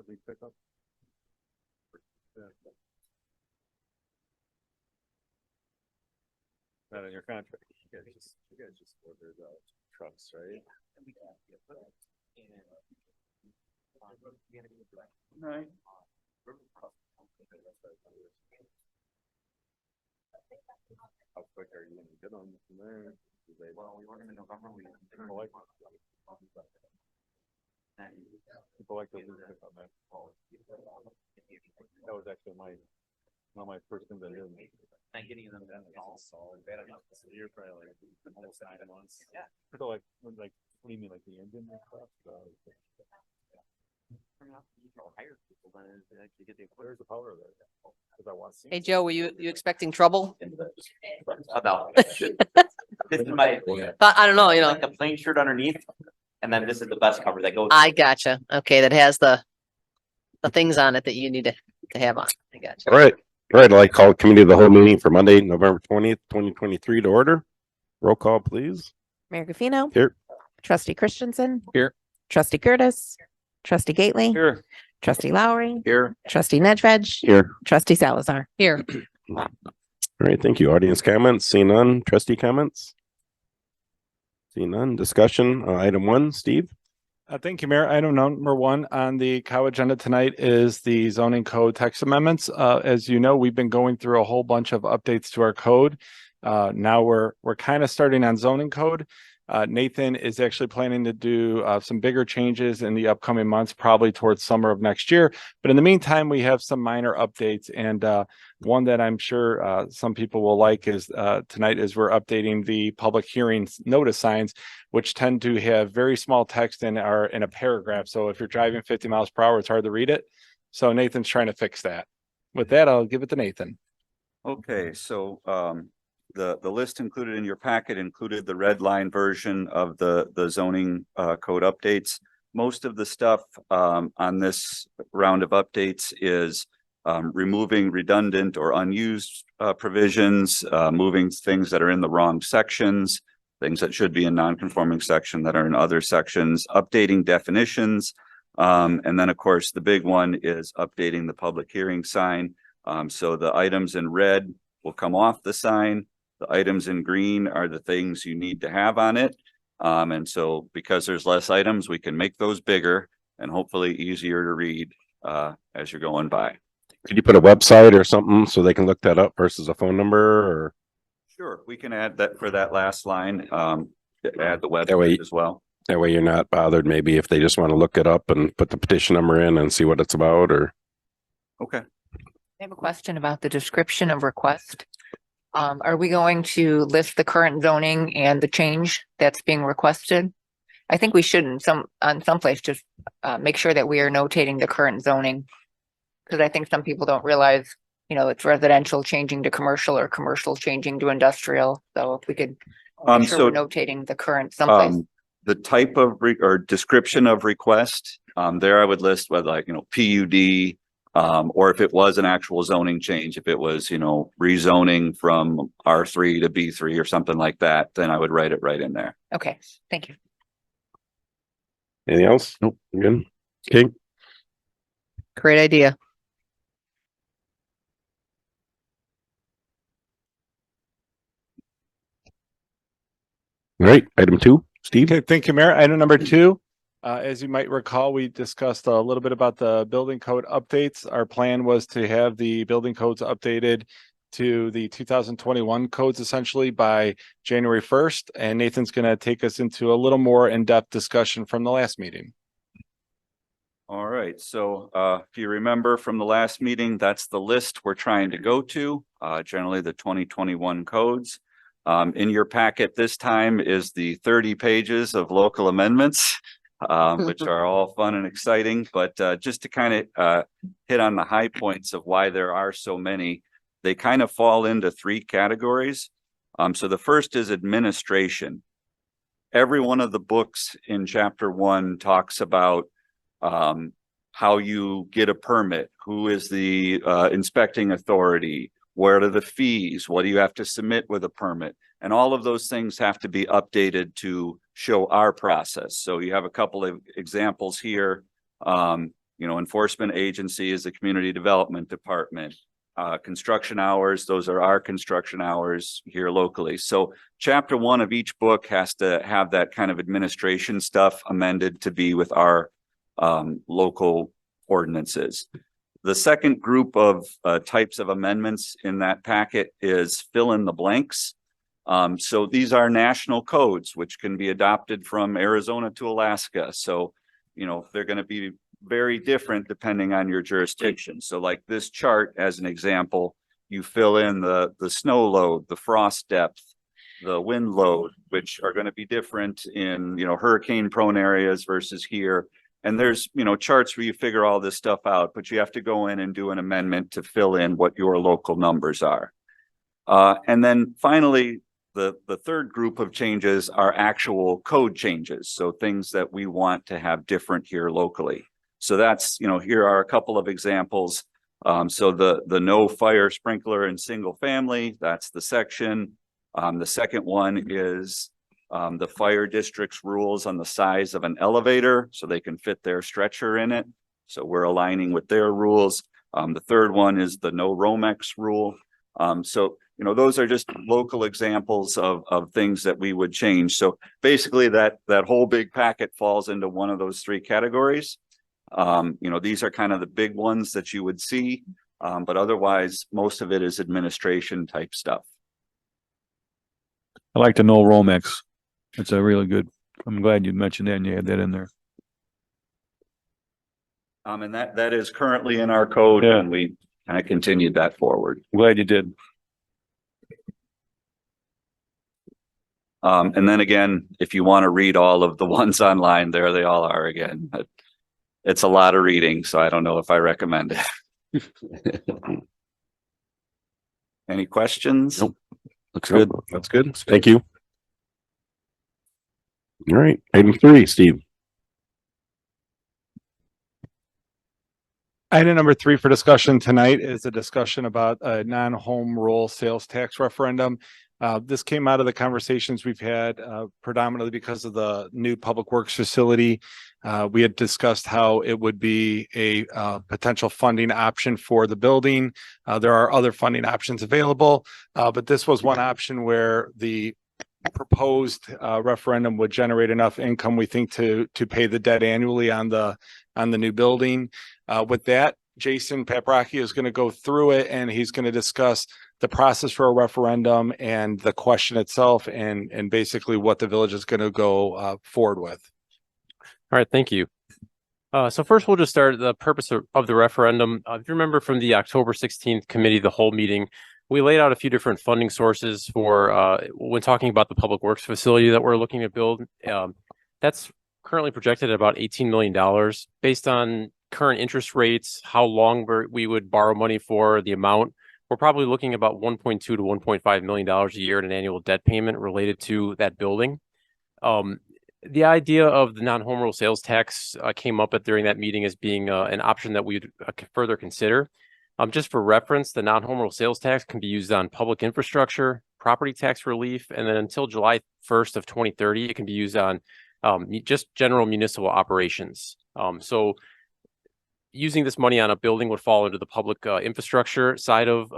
would we pick up? Not in your contract. You guys just ordered trucks, right? Right. How quick are you gonna get them from there? Well, we ordered in November. People like to lose it on that. That was actually one of my first things I did. Not getting them done at all. Bad enough. You're probably like almost 9 months. Yeah. So like what do you mean, like the engine and stuff? Hire people to actually get the There's the power there. Because I want to see. Hey, Joe, were you expecting trouble? about. This is my, But I don't know, like a plain shirt underneath, and then this is the best cover that goes. I gotcha. Okay, that has the things on it that you need to have on. I gotcha. All right. I'd like to call committee of the whole meeting for Monday, November 20th, 2023 to order. Roll call, please. Mayor Gafino. Here. Trustee Christensen. Here. Trustee Curtis. Trustee Gately. Here. Trustee Lowry. Here. Trustee Nedved. Here. Trustee Salazar. Here. All right. Thank you. Audience comments. Seeing none. Trustee comments. Seeing none. Discussion. Item 1, Steve. Thank you, Mayor. Item number 1 on the COW agenda tonight is the zoning code text amendments. As you know, we've been going through a whole bunch of updates to our code. Now we're kind of starting on zoning code. Nathan is actually planning to do some bigger changes in the upcoming months, probably towards summer of next year. But in the meantime, we have some minor updates, and one that I'm sure some people will like is tonight is we're updating the public hearing notice signs, which tend to have very small text and are in a paragraph. So if you're driving 50 miles per hour, it's hard to read it. So Nathan's trying to fix that. With that, I'll give it to Nathan. Okay, so the list included in your packet included the red line version of the zoning code updates. Most of the stuff on this round of updates is removing redundant or unused provisions, moving things that are in the wrong sections, things that should be in non-conforming section that are in other sections, updating definitions. And then, of course, the big one is updating the public hearing sign. So the items in red will come off the sign. The items in green are the things you need to have on it. And so because there's less items, we can make those bigger and hopefully easier to read as you're going by. Could you put a website or something so they can look that up versus a phone number? Or Sure, we can add that for that last line, add the That way- website as well. that way you're not bothered maybe if they just want to look it up and put the petition number in and see what it's about, or Okay. I have a question about the description of request. Are we going to list the current zoning and the change that's being requested? I think we should on some place just make sure that we are notating the current zoning. Because I think some people don't realize, it's residential changing to commercial or commercial changing to industrial. So if we could make sure we're notating the current someplace. The type of or description of request, there I would list whether PUD, or if it was an actual zoning change, if it was, rezoning from R3 to B3 or something like that, then I would write it right in there. Okay, thank you. anything else? Nope. Good. Okay. Great idea. All right. Item 2, Steve. Okay, thank you, Mayor. Item number 2. As you might recall, we discussed a little bit about the building code updates. Our plan was to have the building codes updated to the 2021 codes essentially by January 1st. And Nathan's going to take us into a little more in-depth discussion from the last meeting. All right, so if you remember from the last meeting, that's the list we're trying to go to, generally the 2021 codes. In your packet this time is the 30 pages of local amendments, which are all fun and exciting. But just to kind of hit on the high points of why there are so many, they kind of fall into 3 categories. So the first is administration. Every one of the books in chapter 1 talks about how you get a permit, who is the inspecting authority, what are the fees, what do you have to submit with a permit, and all of those things have to be updated to show our process. So you have a couple of examples here. enforcement agency is the community development department. Construction hours, those are our construction hours here locally. So chapter 1 of each book has to have that kind of administration stuff amended to be with our local ordinances. The second group of types of amendments in that packet is fill in the blanks. So these are national codes, which can be adopted from Arizona to Alaska. So, they're going to be very different depending on your jurisdiction. So like this chart, as an example, you fill in the snow load, the frost depth, the wind load, which are going to be different in, hurricane prone areas versus here. And there's, charts where you figure all this stuff out, but you have to go in and do an amendment to fill in what your local numbers are. And then finally, the third group of changes are actual code changes. So things that we want to have different here locally. So that's, here are a couple of examples. So the no fire sprinkler in single family, that's the section. The second one is the fire district's rules on the size of an elevator so they can fit their stretcher in it. So we're aligning with their rules. The third one is the no Romex rule. So, those are just local examples of things that we would change. So basically that whole big packet falls into one of those three categories. These are kind of the big ones that you would see, but otherwise most of it is administration type stuff. I like to know Romex. It's a really good, I'm glad you mentioned that and you had that in there. And that is currently in our code, Yeah. and we kind of continued that forward. I'm glad you did. And then again, if you want to read all of the ones online, there they all are again. But it's a lot of reading, so I don't know if I recommend it. Any questions? Nope. Looks good. That's good. Thank you. All right. Item 3, Steve. Item number 3 for discussion tonight is a discussion about a non-home rule sales tax referendum. This came out of the conversations we've had predominantly because of the new public works facility. We had discussed how it would be a potential funding option for the building. There are other funding options available, but this was one option where the proposed referendum would generate enough income, we think, to pay the debt annually on the new building. With that, Jason Paprocki is going to go through it, and he's going to discuss the process for a referendum and the question itself, and basically what the village is going to go forward with. All right, thank you. So first, we'll just start the purpose of the referendum. If you remember from the October 16th committee, the whole meeting, we laid out a few different funding sources for when talking about the public works facility that we're looking to build. That's currently projected at about $18 million based on current interest rates, how long we would borrow money for, the amount. We're probably looking about $1.2 to $1.5 million a year in an annual debt payment related to that building. The idea of the non-home rule sales tax came up during that meeting as being an option that we'd further consider. Just for reference, the non-home rule sales tax can be used on public infrastructure, property tax relief, and then until July 1st of 2030, it can be used on just general municipal operations. So using this money on a building would fall into the public infrastructure side of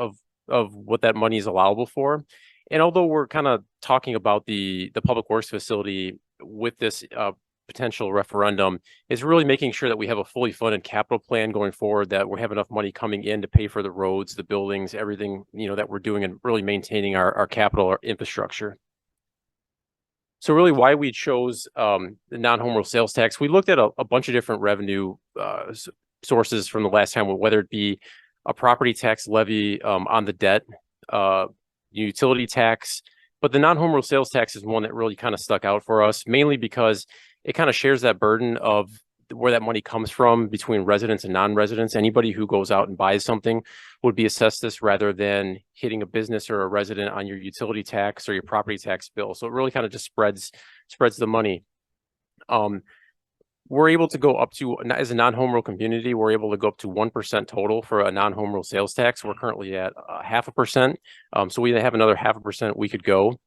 what that money is allowable for. And although we're kind of talking about the public works facility with this potential referendum, is really making sure that we have a fully funded capital plan going forward, that we have enough money coming in to pay for the roads, the buildings, everything, that we're doing, and really maintaining our capital, our infrastructure. So really why we chose the non-home rule sales tax, we looked at a bunch of different revenue sources from the last time, whether it be a property tax levy on the debt, utility tax, but the non-home rule sales tax is one that really kind of stuck out for us, mainly because it kind of shares that burden of where that money comes from between residents and non-residents. Anybody who goes out and buys something would be assessed this rather than hitting a business or a resident on your utility tax or your property tax bill. So it really kind of just spreads the money. We're able to go up to, as a non-home rule community, we're able to go up to 1% total for a non-home rule sales tax. We're currently at 0.5%. So we have another 0.5% we could go.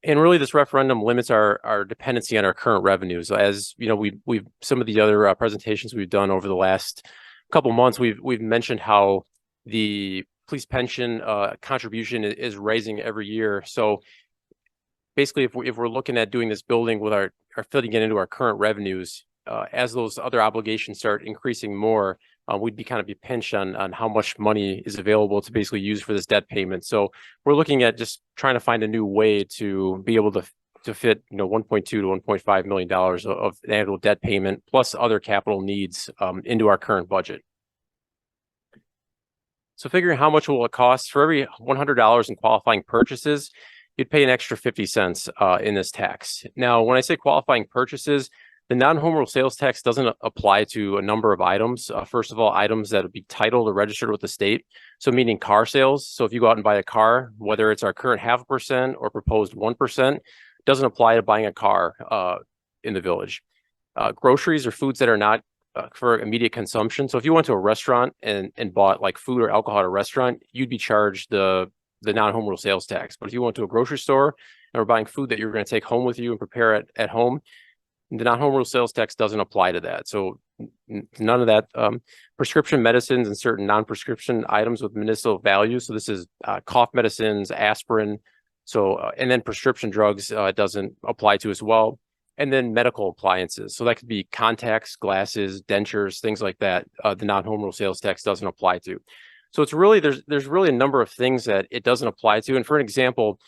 And really this referendum limits our dependency on our current revenues. As you know, we've some of the other presentations we've done over the last couple months, we've mentioned how the police pension contribution is rising every year. So basically, if we're looking at doing this building with our fitting it into our current revenues, as those other obligations start increasing more, we'd be kind of be pinched on how much money is available to basically use for this debt payment. So we're looking at just trying to find a new way to be able to fit, 1.2 to 1.5 million dollars of annual debt payment plus other capital needs into our current budget. So figuring how much will it cost for every $100 in qualifying purchases, you'd pay an extra 50 cents in this tax. Now, when I say qualifying purchases, the non-home rule sales tax doesn't apply to a number of items. First of all, items that would be titled or registered with the state. So meaning car sales. So if you go out and buy a car, whether it's our current 0.5% or proposed 1%, doesn't apply to buying a car in the village. Groceries or foods that are not for immediate consumption. So if you went to a restaurant and bought like food or alcohol at a restaurant, you'd be charged the non-home rule sales tax. But if you went to a grocery store and were buying food that you're going to take home with you and prepare it at home, the non-home rule sales tax doesn't apply to that. So none of that. Prescription medicines and certain non-prescription items with medicinal value. So this is cough medicines, aspirin. So and then prescription drugs doesn't apply to as well. And then medical appliances. So that could be contacts, glasses, dentures, things like that. The non-home rule sales tax doesn't apply to. So it's really, there's really a number of things that it doesn't apply to. And for an example,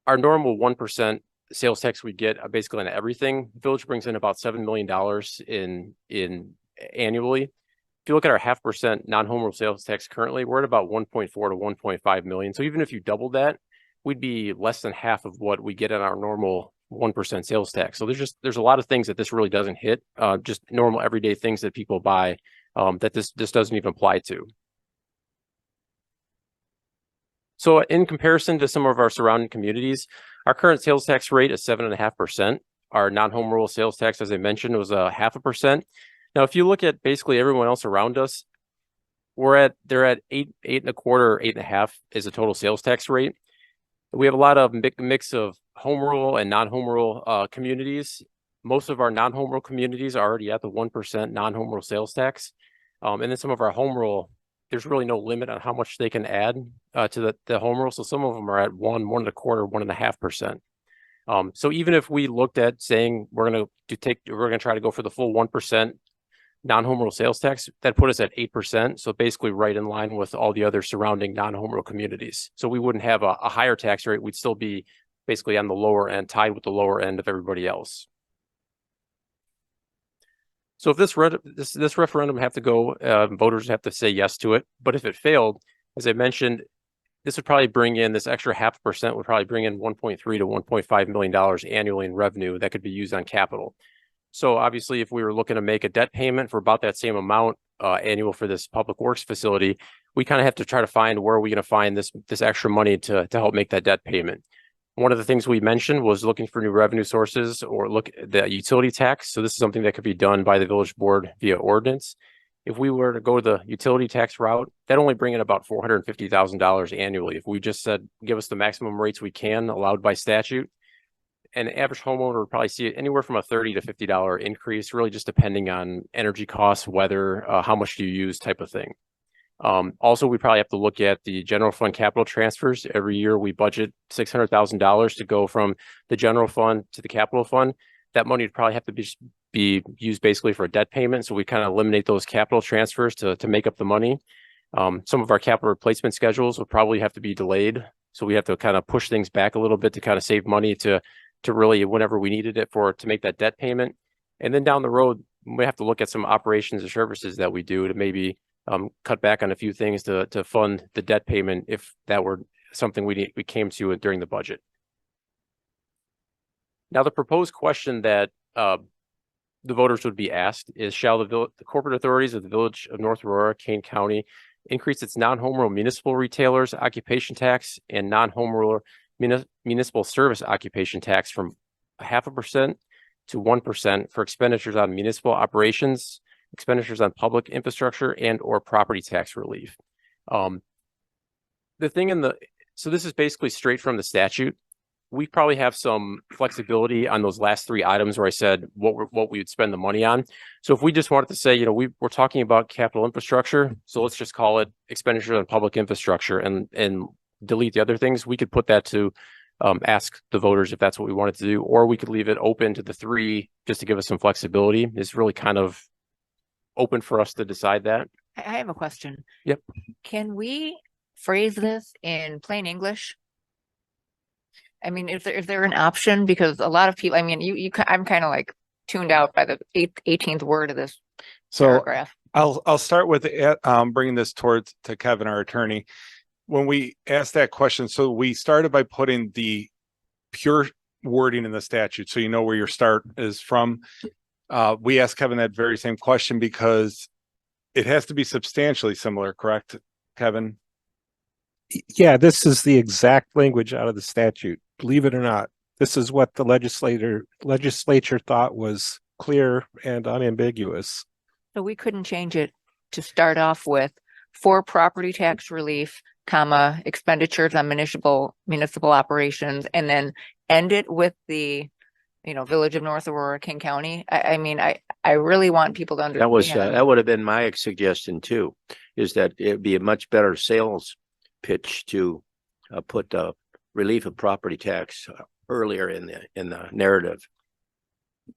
our normal 1% sales tax we get basically on everything, the village brings in about $7 million in annually. If you look at our 0.5% non-home rule sales tax currently, we're at about 1.4 to 1.5 million. So even if you doubled that, we'd be less than half of what we get on our normal 1% sales tax. So there's a lot of things that this really doesn't hit, just normal everyday things that people buy that this doesn't even apply to. So in comparison to some of our surrounding communities, our current sales tax rate is 7.5%. Our non-home rule sales tax, as I mentioned, was 0.5%. Now, if you look at basically everyone else around us, they're at 8.25 or 8.5 is a total sales tax rate. We have a lot of mix of home rule and non-home rule communities. Most of our non-home rule communities are already at the 1% non-home rule sales tax. And then some of our home rule, there's really no limit on how much they can add to the home rule. So some of them are at 1.25, 1.5%. So even if we looked at saying we're going to try to go for the full 1% non-home rule sales tax, that put us at 8%. So basically right in line with all the other surrounding non-home rule communities. So we wouldn't have a higher tax rate. We'd still be basically on the lower end, tied with the lower end of everybody else. So if this referendum have to go, voters have to say yes to it. But if it failed, as I mentioned, this would probably bring in, this extra 0.5% would probably bring in $1.3 to $1.5 million annually in revenue that could be used on capital. So obviously, if we were looking to make a debt payment for about that same amount annual for this public works facility, we kind of have to try to find where are we going to find this extra money to help make that debt payment. One of the things we mentioned was looking for new revenue sources or look at the utility tax. So this is something that could be done by the village board via ordinance. If we were to go the utility tax route, that only bring in about $450,000 annually. If we just said, give us the maximum rates we can allowed by statute, an average homeowner would probably see it anywhere from a $30 to $50 increase, really just depending on energy costs, weather, how much do you use type of thing. Also, we probably have to look at the general fund capital transfers. Every year we budget $600,000 to go from the general fund to the capital fund. That money would probably have to be used basically for a debt payment. So we kind of eliminate those capital transfers to make up the money. Some of our capital replacement schedules will probably have to be delayed. So we have to kind of push things back a little bit to kind of save money to really whenever we needed it to make that debt payment. And then down the road, we have to look at some operations or services that we do to maybe cut back on a few things to fund the debt payment if that were something we came to during the budget. Now, the proposed question that the voters would be asked is, shall the corporate authorities of the Village of North Aurora, Kane County, increase its non-home rule municipal retailers occupation tax and non-home rule municipal service occupation tax from 0.5% to 1% for expenditures on municipal operations, expenditures on public infrastructure, and or property tax relief. So this is basically straight from the statute. we probably have some flexibility on those last three items where I said what we would spend the money on. So if we just wanted to say, you know, we're talking about capital infrastructure, so let's just call it expenditure on public infrastructure and delete the other things. We could put that to ask the voters if that's what we wanted to do, or we could leave it open to the three just to give us some flexibility. It's really kind of open for us to decide that. I have a question. Yep. Can we phrase this in plain English? I mean, is there an option? Because a lot of people, I mean, I'm kind of like tuned out by the 18th word of this So paragraph. I'll start with bringing this towards to Kevin, our attorney. When we asked that question, so we started by putting the pure wording in the statute, so you know where your start is from. We asked Kevin that very same question because it has to be substantially similar, correct, Kevin? Yeah, this is the exact language out of the statute. Believe it or not, this is what the legislature thought was clear and unambiguous. So we couldn't change it to start off with for property tax relief, comma, expenditures on municipal operations, and then end it with the, you know, Village of North Aurora, King County. I mean, I really want people to understand. That was, that would have been my suggestion too, is that it'd be a much better sales pitch to put the relief of property tax earlier in the narrative.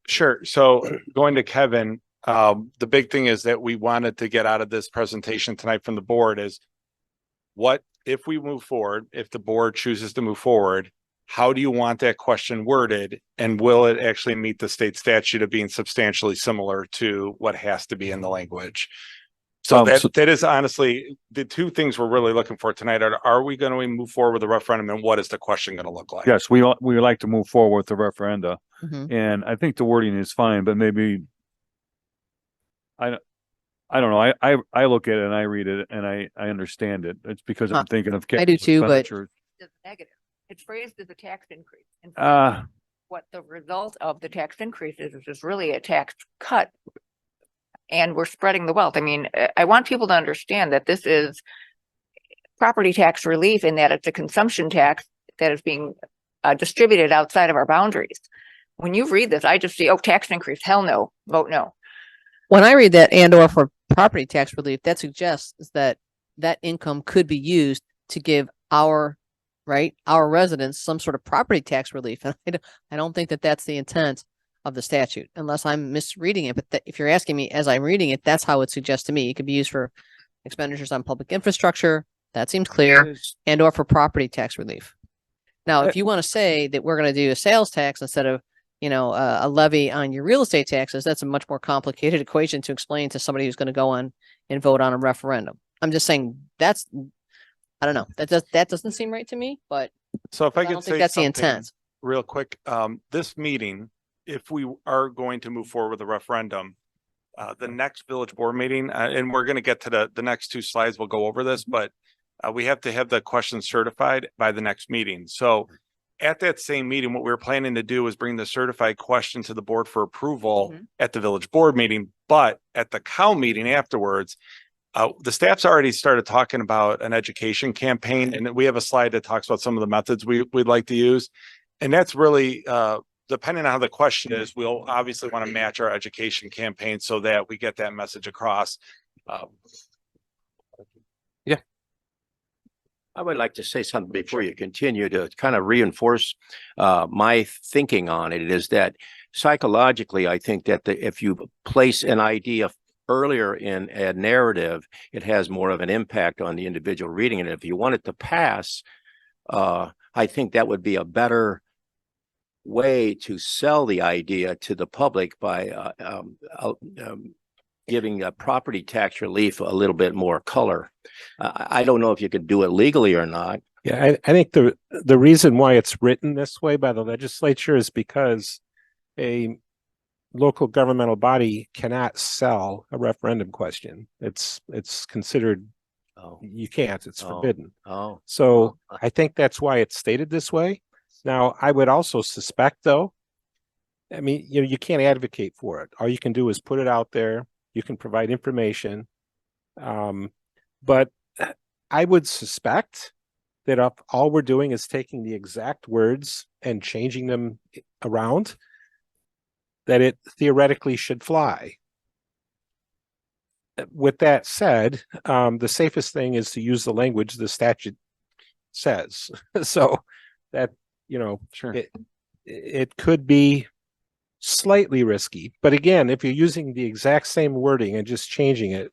Sure. So going to Kevin, the big thing is that we wanted to get out of this presentation tonight from the board is what if we move forward, if the board chooses to move forward, how do you want that question worded? And will it actually meet the state statute of being substantially similar to what has to be in the language? So that is honestly the two things we're really looking for tonight. Are we going to move forward with the referendum, and what is the question going to look like? Yes, we would like to move forward with the referenda, Mhm. and I think the wording is fine, but maybe I don't know. I look at it and I read it and I understand it. It's because I'm thinking of I do too, but- expenditures. It's negative. It's phrased as a tax increase. And Ah. what the result of the tax increase is really a tax cut. And we're spreading the wealth. I mean, I want people to understand that this is property tax relief in that it's a consumption tax that is being distributed outside of our boundaries. When you read this, I just see, oh, tax increase, hell no, vote no. When I read that and or for property tax relief, that suggests that that income could be used to give our residents some sort of property tax relief. And I don't think that that's the intent of the statute, unless I'm misreading it. But if you're asking me as I'm reading it, that's how it suggests to me. It could be used for expenditures on public infrastructure. That seems clear. And or for property tax relief. Now, if you want to say that we're going to do a sales tax instead of, you know, a levy on your real estate taxes, that's a much more complicated equation to explain to somebody who's going to go on and vote on a referendum. I'm just saying I don't know. That doesn't seem right to me, but so if I don't could think say that's the something intent. real quick, this meeting, if we are going to move forward with the referendum, the next village board meeting, and we're going to get to the next two slides, we'll go over this, but we have to have the questions certified by the next meeting. So at that same meeting, what we were planning to do is bring the certified question to the board for approval at the village board meeting, but at the COW meeting afterwards, the staff's already started talking about an education campaign, and we have a slide that talks about some of the methods we'd like to use. And that's really, depending on how the question is, we'll obviously want to match our education campaign so that we get that message across. Yeah. I would like to say something before you continue to kind of reinforce my thinking on it, is that psychologically, I think that if you place an idea earlier in a narrative, it has more of an impact on the individual reading it. If you want it to pass, I think that would be a better way to sell the idea to the public by giving property tax relief a little bit more color. I don't know if you could do it legally or not. Yeah, I think the reason why it's written this way by the legislature is because a local governmental body cannot sell a referendum question. It's considered, you can't, it's forbidden. So I think that's why it's stated this way. Now, I would also suspect, though, I mean, you know, you can't advocate for it. All you can do is put it out there. You can provide information. But I would suspect that if all we're doing is taking the exact words and changing them around, that it theoretically should fly. With that said, the safest thing is to use the language the statute says. So that, you know, Sure. it could be slightly risky. But again, if you're using the exact same wording and just changing it,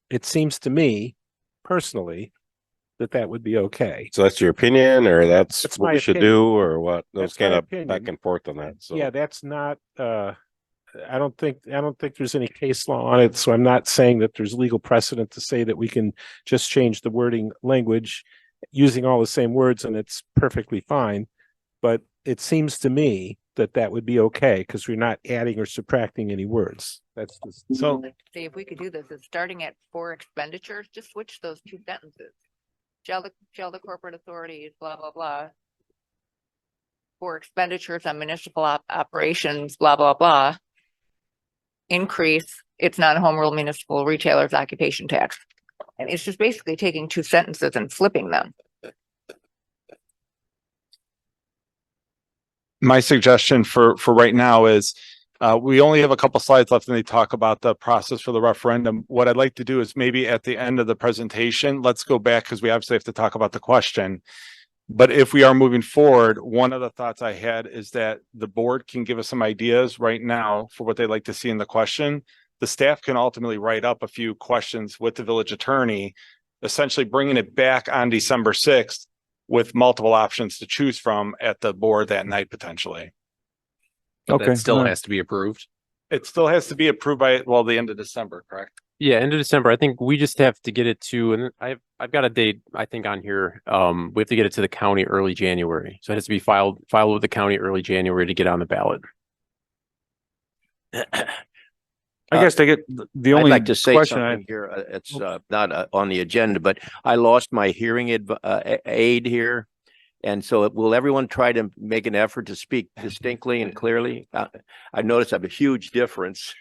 it seems to me personally that would be okay. So that's your opinion, or that's That's what my we should opinion. do, or what? Those That's my kind of opinion. back and forth on that. So Yeah, that's not, I don't think there's any case law on it. So I'm not saying that there's legal precedent to say that we can just change the wording language using all the same words and it's perfectly fine. But it seems to me that would be okay because we're not adding or subtracting any words. That's just, So See, if we could do this, it's starting at for expenditures, just switch those two sentences. Shall the corporate authorities, blah, blah, blah. For expenditures on municipal operations, blah, blah, blah. Increase its non-home rule municipal retailers occupation tax. And it's just basically taking two sentences and flipping them. my suggestion for right now is we only have a couple slides left and they talk about the process for the referendum. What I'd like to do is maybe at the end of the presentation, let's go back because we obviously have to talk about the question. But if we are moving forward, one of the thoughts I had is that the board can give us some ideas right now for what they'd like to see in the question. The staff can ultimately write up a few questions with the village attorney, essentially bringing it back on December 6th with multiple options to choose from at the board that night potentially. Okay. That still all right. has to be approved. It still has to be approved by, well, the end of December, correct? Yeah, end of December. I think we just have to get it to, and I've got a date, I think, on here. We have to get it to the county early January. So it has to be filed with the county early January to get on the ballot. I guess they get the I'd only like to say question something here. It's not on the agenda, but I lost my hearing aid here. And so will everyone try to make an effort to speak distinctly and clearly? I noticed a huge difference.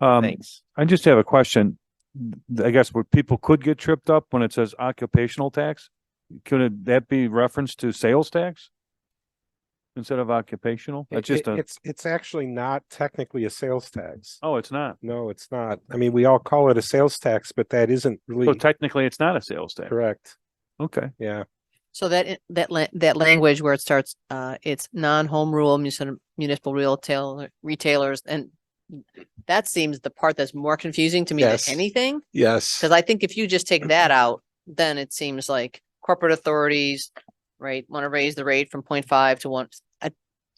Thanks. I just have a question. I guess where people could get tripped up when it says occupational tax, that be referenced to sales tax instead of occupational? That's just it's actually not technically a sales tax. Oh, it's not. No, it's not. I mean, we all call it a sales tax, but that isn't really So technically it's not a sales tax. correct. Okay. Yeah. So that language where it starts, it's non-home rule municipal retailers, and that seems the part that's more confusing to me Yes. than anything. Yes. Because I think if you just take that out, then it seems like corporate authorities, right, want to raise the rate from 0.5 to 1. And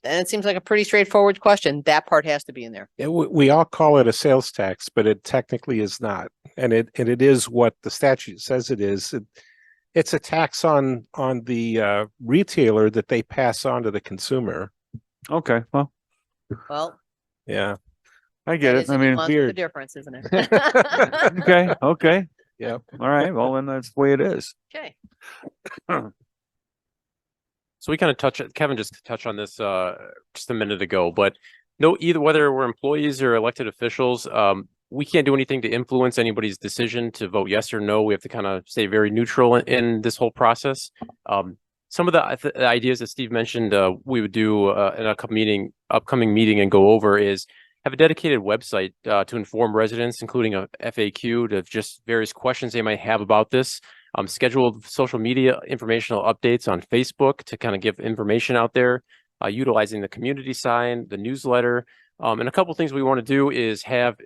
it seems like a pretty straightforward question. That part has to be in there. We all call it a sales tax, but it technically is not. And it is what the statute says it is. It's a tax on the retailer that they pass on to the consumer. Okay. Well, Yeah. I get it. I mean, the weird. difference, isn't it? okay. Okay. Yeah. All right. Well, then that's the way it is. Okay. So we kind of Kevin just touched on this just a minute ago, but no, either whether we're employees or elected officials, we can't do anything to influence anybody's decision to vote yes or no. We have to kind of stay very neutral in this whole process. Some of the ideas that Steve mentioned we would do in a upcoming meeting and go over is have a dedicated website to inform residents, including a FAQ to just various questions they might have about this. Scheduled social media informational updates on Facebook to kind of give information out there, utilizing the community sign, the newsletter. And a couple of things we want to do is have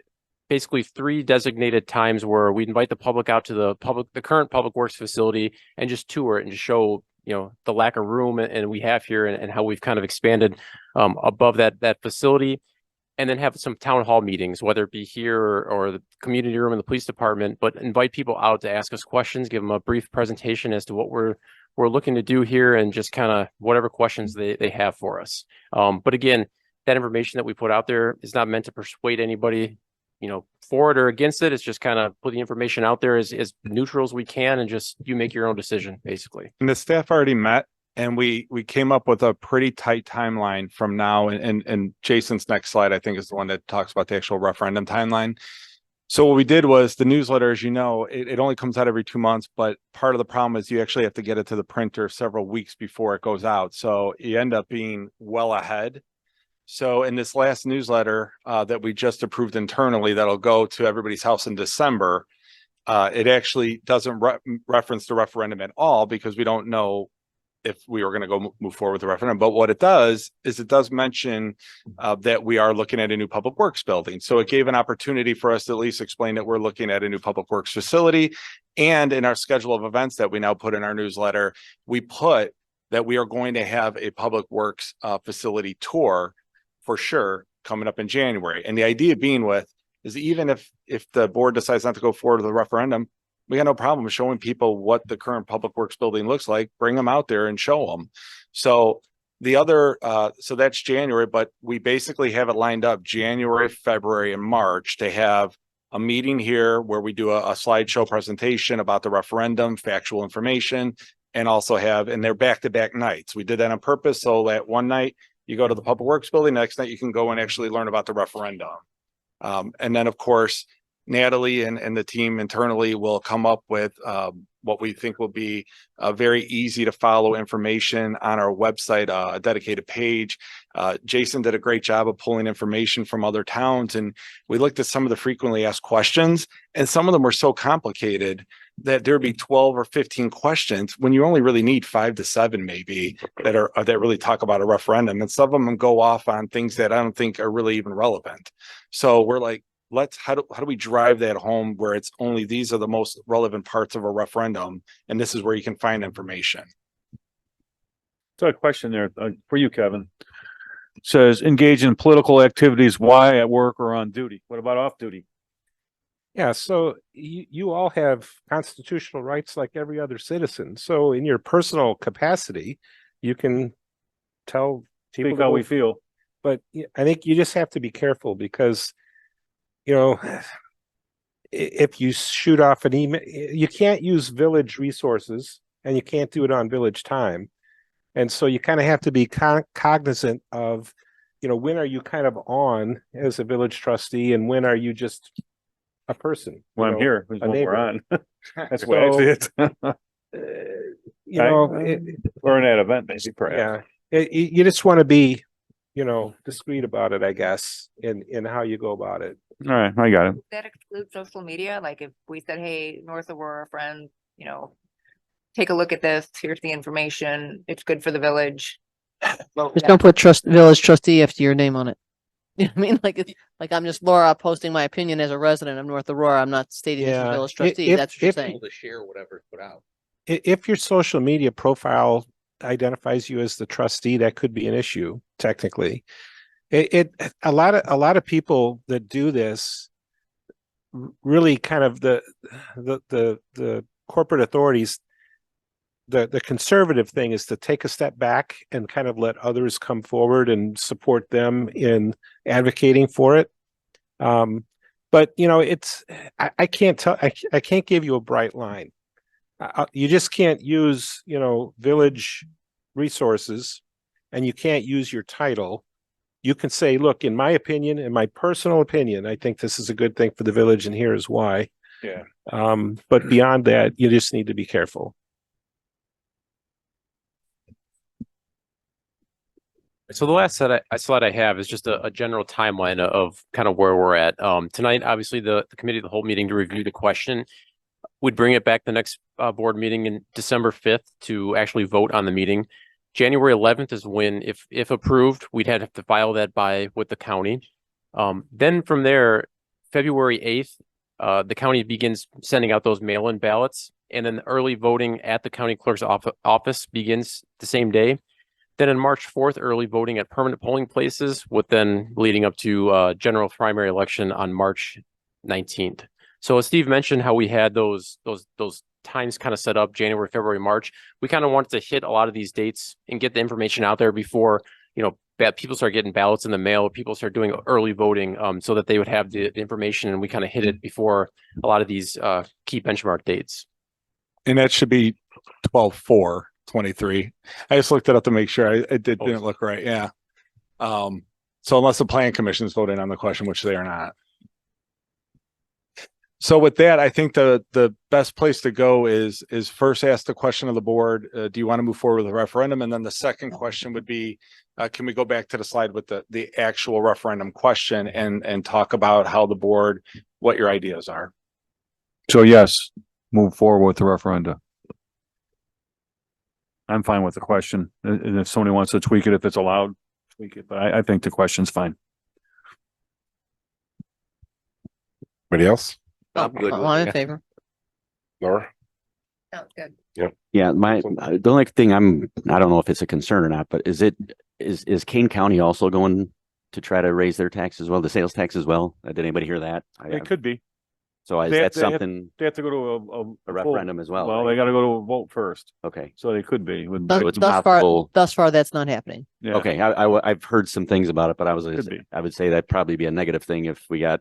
basically 3 designated times where we invite the public out to the current public works facility and just tour it and just show, the lack of room and we have here and how we've kind of expanded above that facility. And then have some town hall meetings, whether it be here or the community room in the police department, but invite people out to ask us questions, give them a brief presentation as to what we're looking to do here and just kind of whatever questions they have for us. But again, that information that we put out there is not meant to persuade anybody, for it or against it. It's just kind of put the information out there as neutral as we can and just you make your own decision, basically. And the staff already met and we came up with a pretty tight timeline from now. And Jason's next slide, I think, is the one that talks about the actual referendum timeline. So what we did was the newsletter, as you know, it only comes out every 2 months, but part of the problem is you actually have to get it to the printer several weeks before it goes out. So you end up being well ahead. So in this last newsletter that we just approved internally, that'll go to everybody's house in December. It actually doesn't reference the referendum at all because we don't know if we were going to go move forward with the referendum. But what it does is it does mention that we are looking at a new public works building. So it gave an opportunity for us to at least explain that we're looking at a new public works facility. And in our schedule of events that we now put in our newsletter, we put that we are going to have a public works facility tour for sure coming up in January. And the idea being with is even if the board decides not to go forward with the referendum, we got no problem showing people what the current public works building looks like, bring them out there and show them. So the other, so that's January, but we basically have it lined up January, February, and March to have a meeting here where we do a slideshow presentation about the referendum, factual information, and also have, and they're back-to-back nights. We did that on purpose. So that one night you go to the public works building, next night you can go and actually learn about the referendum. And then of course, Natalie and the team internally will come up with what we think will be a very easy to follow information on our website, a dedicated page. Jason did a great job of pulling information from other towns, and we looked at some of the frequently asked questions, and some of them were so complicated that there'd be 12 or 15 questions when you only really need 5 to 7 maybe that really talk about a referendum, and some of them go off on things that I don't think are really even relevant. So we're like, how do we drive that home where it's only these are the most relevant parts of a referendum, and this is where you can find information. So a question there for you, Kevin. It says engage in political activities. Why at work or on duty? What about off duty? Yeah, so you all have constitutional rights like every other citizen. So in your personal capacity, you can tell people Speak how we feel. But I think you just have to be careful because, you know, if you shoot off an email, you can't use village resources and you can't do it on village time. And so you kind of have to be cognizant of, you know, when are you kind of on as a village trustee and when are you just a person? Well, I'm here. That's what we're on. That's what I see it. You know, or an ad event, maybe perhaps. Yeah, you just want to be, you know, discreet about it, I guess, in how you go about it. All right, I got it. Does that exclude social media? Like if we said, hey, North Aurora friends, you know, take a look at this. Here's the information. It's good for the village. Just don't put village trustee after your name on it. You know what I mean? Like I'm just Laura posting my opinion as a resident of North Aurora. I'm not stating as a village trustee. That's what you're saying. To share whatever's put out. If your social media profile identifies you as the trustee, that could be an issue technically. A lot of people that do this really kind of the corporate authorities, the conservative thing is to take a step back and kind of let others come forward and support them in advocating for it. But you know, I can't give you a bright line. You just can't use, you know, village resources, and you can't use your title. You can say, look, in my opinion, in my personal opinion, I think this is a good thing for the village and here is why. Yeah. But beyond that, you just need to be careful. So the last slide I have is just a general timeline of kind of where we're at. Tonight, obviously, the committee of the whole meeting to review the question. We'd bring it back the next board meeting in December 5th to actually vote on the meeting. January 11th is when, if approved, we'd have to file that with the county. Then from there, February 8th, the county begins sending out those mail-in ballots, and then the early voting at the county clerk's office begins the same day. Then on March 4th, early voting at permanent polling places, with then leading up to general primary election on March 19th. So as Steve mentioned, how we had those times kind of set up January, February, March. We kind of wanted to hit a lot of these dates and get the information out there before, you know, people start getting ballots in the mail, people start doing early voting, so that they would have the information, and we kind of hit it before a lot of these key benchmark dates. And that should be 12/4/23. I just looked it up to make sure didn't look right. Yeah. So unless the plan commission is voting on the question, which they are not. So with that, I think the best place to go is first ask the question of the board, do you want to move forward with a referendum? And then the second question would be, can we go back to the slide with the actual referendum question and talk about how the board, what your ideas are? So yes, move forward with the referenda. I'm fine with the question. And if somebody wants to tweak it, if it's allowed, tweak it, but I think the question's fine. Anybody else? I'm good with I'm in it. favor. Laura? Sounds good. Yeah, the only thing I don't know if it's a concern or not, but is Kane County also going to try to raise their tax as well, the sales tax as well? Did anybody hear that? It could be. So is They- that they have- something, They have to go to a referendum as well? Well, right? they gotta go to a vote first. Okay, So they could be. Thus, it's thus far, possible- thus far, that's not happening. Yeah. okay. I've heard some things about it, but Could be. I would say that'd probably be a negative thing if we got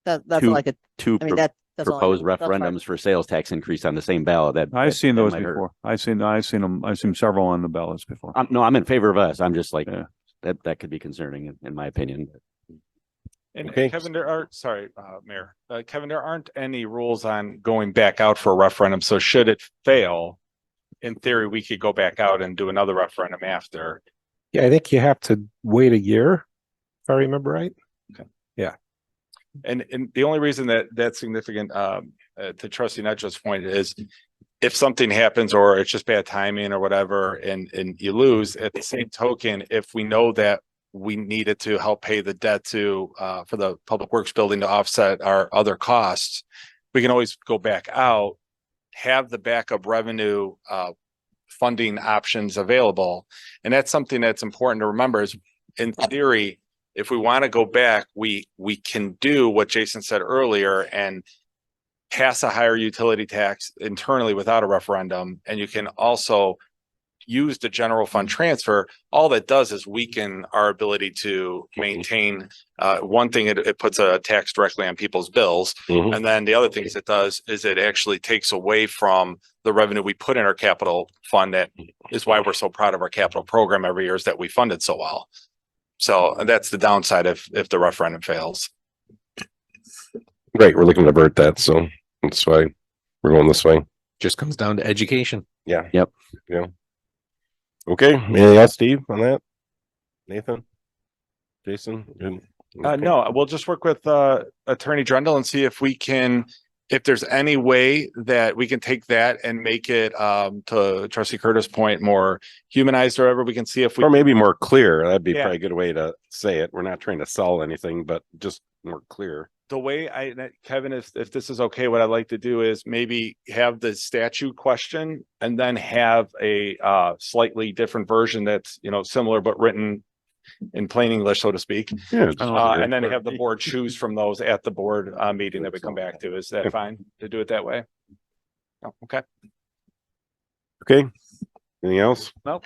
That's Two- like a, two I mean, that's all I proposed know. Thus far. referendums for sales tax increase on the same ballot. I've seen that those might hurt. before. I've seen them. I've seen several on the ballots before. No, I'm in favor of us. I'm just like, Yeah. that could be concerning in my opinion. And Okay. Kevin, Mayor, Kevin, there aren't any rules on going back out for a referendum. So should it fail, in theory, we could go back out and do another referendum after. Yeah, I think you have to wait a year, if I remember right. And the only reason that that's significant, to Trustee Netro's point is if something happens or it's just bad timing or whatever, and you lose, at the same token, if we know that we needed to help pay the debt to, for the Public Works building to offset our other costs, we can always go back out, have the backup revenue, funding options available. And that's something that's important to remember is, in theory, if we want to go back, we can do what Jason said earlier and pass a higher utility tax internally without a referendum. And you can also use the general fund transfer. All that does is weaken our ability to maintain, one thing, it puts a tax directly on people's bills. Mhm. And then the other things it does is it actually takes away from the revenue we put in our capital fund. That is why we're so proud of our capital program every year, is that we fund it so well. So that's the downside if the referendum fails. Right, we're looking to avert that, so that's why we're going this way. Just comes down to education. Yeah. Yep. Yeah. Okay, anything else, Steve, on that? Nathan? Jason? Good. Okay. No, we'll just work with Attorney Drendel and see if we can, if there's any way that we can take that and make it, to Trustee Curtis' point, more humanized or whatever. We can see if we. Or maybe more clear, that'd be Yeah. probably a good way to say it. We're not trying to sell anything, but just more clear. The way Kevin, if this is okay, what I'd like to do is maybe have the statute question and then have a slightly different version that's, similar but written in plain English, so to speak. Yeah. And then have the board choose from those at the board meeting that we come back to. Is that fine to do it that way? Oh, okay. Okay, anything else? Nope.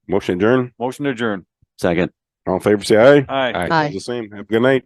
Motion adjourned. Motion to adjourn. Second. All in favor, say aye. Aye. Aye. The same. Have a good night.